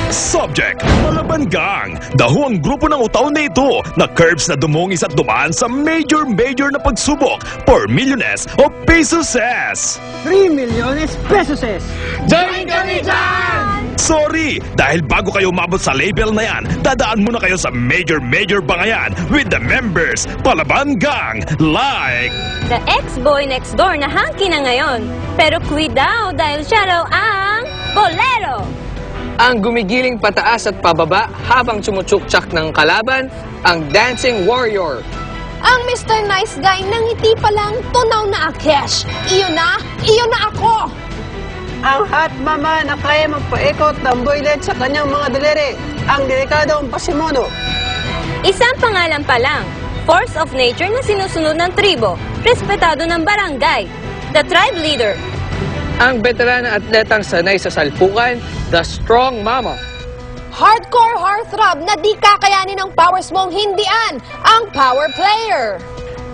Subject, Palaban Gang. Daho ang grupo ng utaw na ito na curbs na dumungis at dumaan sa major na pagsubok for milyones o pesos. 3 milyones pesos. Join kami dyan! Sorry, dahil bago kayo umabot sa label na yan, dadaan muna kayo sa major bangayan with the members Palaban Gang like The ex-boy next door na hangki na ngayon. Pero cuidado dahil siya raw ang bolero. Ang gumigiling pataas at pababa habang tsumutsukchak ng kalaban, ang Dancing Warrior. Ang Mr. Nice Guy nang ngiti pa lang tunaw na Akesh. Iyon na ako! Ang hot mama na kaya magpaikot ng boylet sa kanyang mga daliri. Ang delikadong pasimono. Isang pangalan pa lang, force of nature na sinusunod ng tribo, respetado ng barangay, the tribe leader. Ang veteran na atletang sanay sa salpukan, the Strong Mama. Hardcore heartthrob na di kakayanin ng powers mong hindian, ang power player.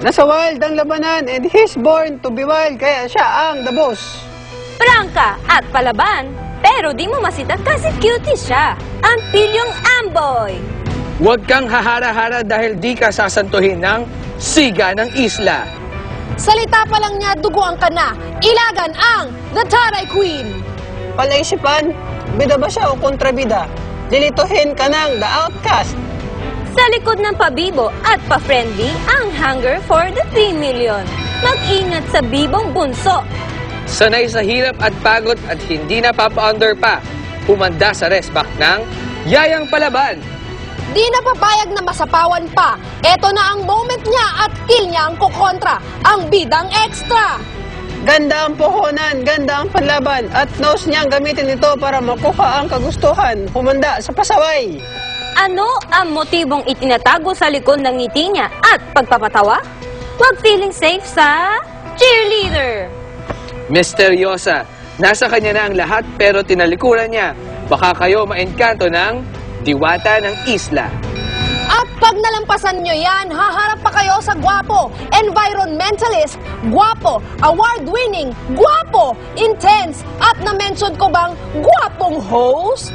Nasa wild ang labanan and he's born to be wild kaya siya ang the boss. Prangka at palaban, pero di mo masita kasi cutie siya, ang pilyong amboy. Huwag kang hahara-hara dahil di ka sasantuhin ng siga ng isla. Salita pa lang niya, duguan ka na. Ilagan ang The Taray Queen. Palaisipan, bida ba siya o kontrabida? Dilituhin ka ng the outcast. Sa likod ng pabibo at pa-friendly, ang hunger for the 3 million. Mag-ingat sa bibong bunso. Sanay sa hirap at pagod at hindi na papa-under pa. Humanda sa restback ng Yayang Palaban. Di na papayag na masapawan pa. Eto na ang moment niya at kill niya ang kukontra, ang bidang extra. Ganda ang puhunan, ganda ang panlaban, at nose niyang gamitin ito para makuha ang kagustuhan, humanda sa pasaway. Ano ang motibong itinatago sa likod ng ngiti niya at pagpapatawa? Huwag feeling safe sa cheerleader. Misteryosa. Nasa kanya na ang lahat pero tinalikuran niya. Baka kayo maengkanto ng diwata ng isla. At pag nalampasan nyo yan, haharap pa kayo sa gwapo, environmentalist, gwapo, award-winning, gwapo, intense, at na-mention ko bang gwapong host?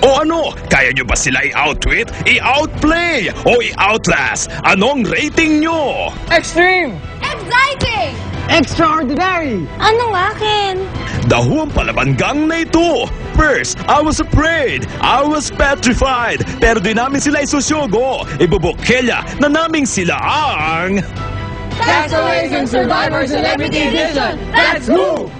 o ano, kaya nyo ba sila i-outwit, i-outplay o i-outlast? Anong rating nyo? Extreme! Exciting! Extraordinary! Anong akin? Dahuang Palaban Gang na ito. First, I was afraid. I was petrified. Pero di namin sila isusyogo. Ibubukkelya na namin sila ang... Castaways and Survivor Celebrity Edition! That's who!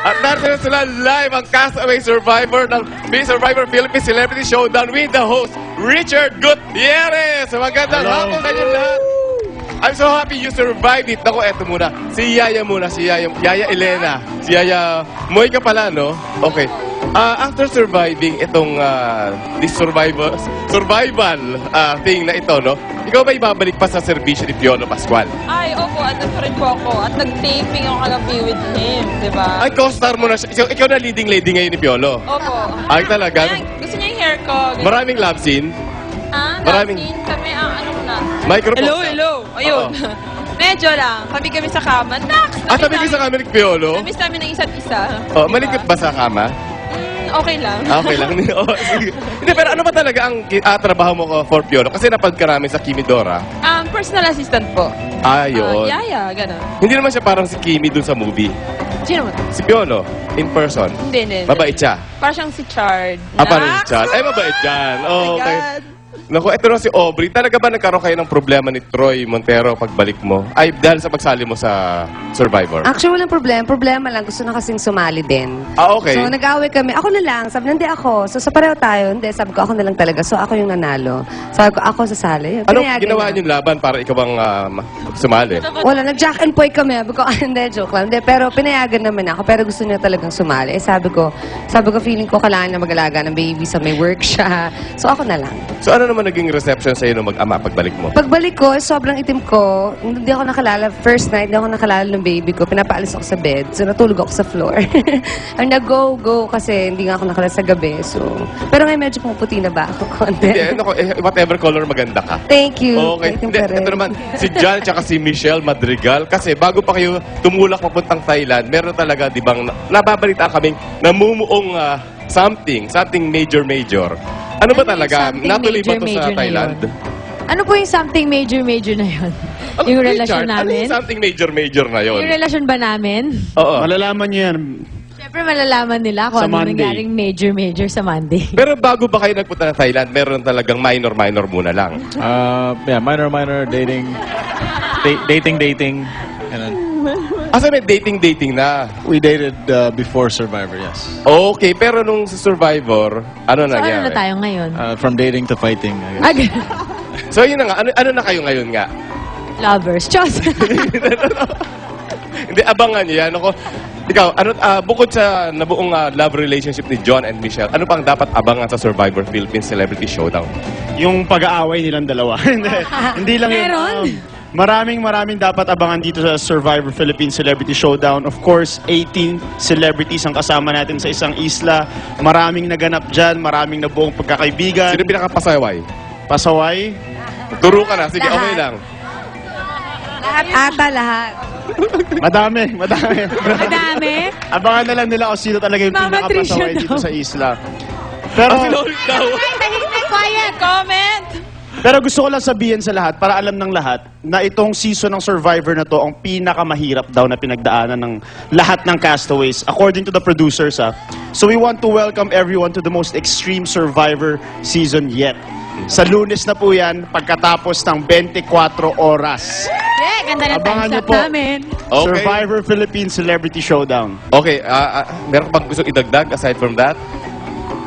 At narito sila live ang Castaway Survivor ng Miss Survivor Philippines Celebrity Showdown with the host, Richard Gutierrez. Magandang hapon sa inyo lahat. I'm so happy you survived it. Ako, eto muna. Si Yaya muna. Si Yaya Elena. Si Yaya Moy ka pala, no? Okay. After surviving itong this survival thing na ito, no? Ikaw ba ibabalik pa sa serbisyo ni Piolo Pascual? Ay, opo. At pa rin po ako. At nag-taping ako kagabi with him, di ba? Ay, co-star mo na siya. Ikaw na leading lady ngayon ni Piolo. Opo. Ay, talaga? Kaya, gusto niya yung hair ko. ganyan. Maraming love scene. Maraming. Kami, ano na. Microphone. Hello. Ayun. Medyo lang. Tabi kami sa kama. Tabi kayo sa kami ni Piolo? Namiss namin ng isa't isa. Oh, malikot ba sa kama? Okay lang. Okay lang. Oh, sige. Hindi, pero ano ba talaga ang trabaho mo for Piolo? Kasi napad ka namin sa Kimidora. Personal assistant po. Ayun. Yaya, gano'n. Hindi naman siya parang si Kimi dun sa movie. Sino mo? Si Piolo, in person. Hindi. Mabait siya. Parang siyang si Chard. Parang si Chad. Ay, mabait dyan. Oh, my okay. God. Naku, ito na si Aubrey. Talaga ba nagkaroon kayo ng problema ni Troy Montero pagbalik mo? Ay, dahil sa pagsali mo sa Survivor? Actually, walang problema. Problema lang, gusto na kasing sumali din. Okay. So, nag-away kami. Ako na lang. Sabi, hindi ako. So, sa pareho tayo. Hindi, sabi ko, ako na lang talaga. So, ako yung nanalo. Sabi ko, ako sasali. Anong Pinayagan ginawa niya. niyong laban para ikaw bang sumali? Wala, nag-jack and poy kami. Sabi ko, hindi, joke lang. Hindi, pero pinayagan naman ako. Pero gusto niya talagang sumali. Sabi ko, feeling ko kailangan niya mag-alaga ng baby sa may work siya. So, ako na lang. So, ano naman naman naging reception sa'yo nung mag-ama pagbalik mo? Pagbalik ko, sobrang itim ko. Hindi ako nakalala. First night, hindi ako nakalala ng baby ko. Pinapaalis ako sa bed. So, natulog ako sa floor. Ang nag-go kasi hindi nga ako nakalala sa gabi. So, pero ngayon medyo pumuputi na ba ako konti? Hindi, whatever color maganda ka. Thank you. Okay. Itim Hindi, pa rin. ito naman, si John at si Michelle Madrigal. Kasi bago pa kayo tumulak papuntang Thailand, meron talaga, di bang, nababalita kaming namumuong something major. Ano ba talaga? something Natuloy ba to major sa na Thailand? Ano po yung something major na yun? Yung relasyon Richard, Ano namin? yung something major na yun? Yung relasyon ba namin? Oo. Malalaman niyo yan. Siyempre malalaman nila kung Sa ano Monday. nangyaring major sa Monday. Pero bago ba kayo nagpunta ng Thailand, meron talagang minor muna lang. Yeah, minor dating. Dating. Ganun. Asa may dating na? We dated before Survivor, yes. Okay, pero nung sa Survivor, ano So ano nangyari? na tayo ngayon? From dating to fighting, I guess. So yun na nga, ano na kayo ngayon nga? Lovers. Diyos! Hindi, abangan nyo yan. Ako, ikaw, bukod sa nabuong love relationship ni John and Michelle, ano pang dapat abangan sa Survivor Philippines Celebrity Showdown? Yung pag-aaway nilang dalawa. Hindi lang yun. Meron? Maraming dapat abangan dito sa Survivor Philippines Celebrity Showdown. Of course, 18 celebrities ang kasama natin sa isang isla. Maraming naganap dyan, maraming nabuong pagkakaibigan. Sino pinakapasaway? Pasaway. Turo ka na. Sige, okay lang. Lahat. Madami. Madami? Abangan na lang nila kung sino talaga yung Mama pinakapasaway Tricia dito daw. sa isla. Pero, Quiet! Comment! pero gusto ko lang sabihin sa lahat, para alam ng lahat, na itong season ng Survivor na to, ang pinakamahirap daw na pinagdaanan ng lahat ng castaways, according to the producers. So we want to welcome everyone to the most extreme Survivor season yet. Sa Lunes na po yan, pagkatapos ng 24 oras. Yeah, ganda ng Abangan time niyo slap po. namin. Okay. Survivor Philippines Celebrity Showdown. Okay, meron ka bang gusto idagdag aside from that?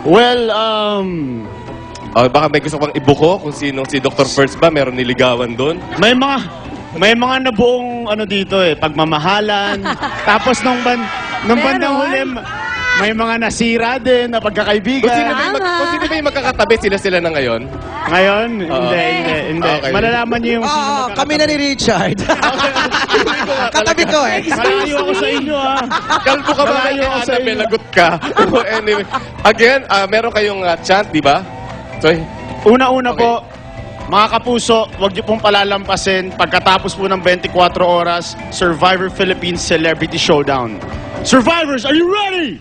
Well, Baka may gusto pang ibuko kung si Dr. First ba, meron niligawan doon? may mga nabuong ano dito pagmamahalan. Tapos nung bandang huli, may mga nasira din na Kung sino pagkakaibigan. ba yung magkakatabi, sila na ngayon? Ngayon, Oo. hindi. Okay. Malalaman niyo yung sino Oo, kami na ni Richard. Katabi ko eh. Malayo ako sa inyo Kalbo ka ba? Malayo ako sa May inyo. lagot ka. Anyway, again, meron kayong chant, di ba? So, Una-una Okay. po, mga kapuso, huwag niyo pong palalampasin. Pagkatapos po ng 24 oras, Survivor Philippines Celebrity Showdown. Survivors, are you ready?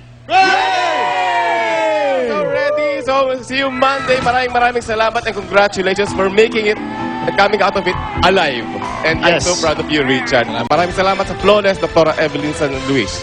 so ready. So, see you Monday. Maraming salamat and congratulations for making it and coming out of it alive. And I'm Yes. so proud of you, Richard. Maraming salamat sa Flawless, Dr. Evelyn San Luis.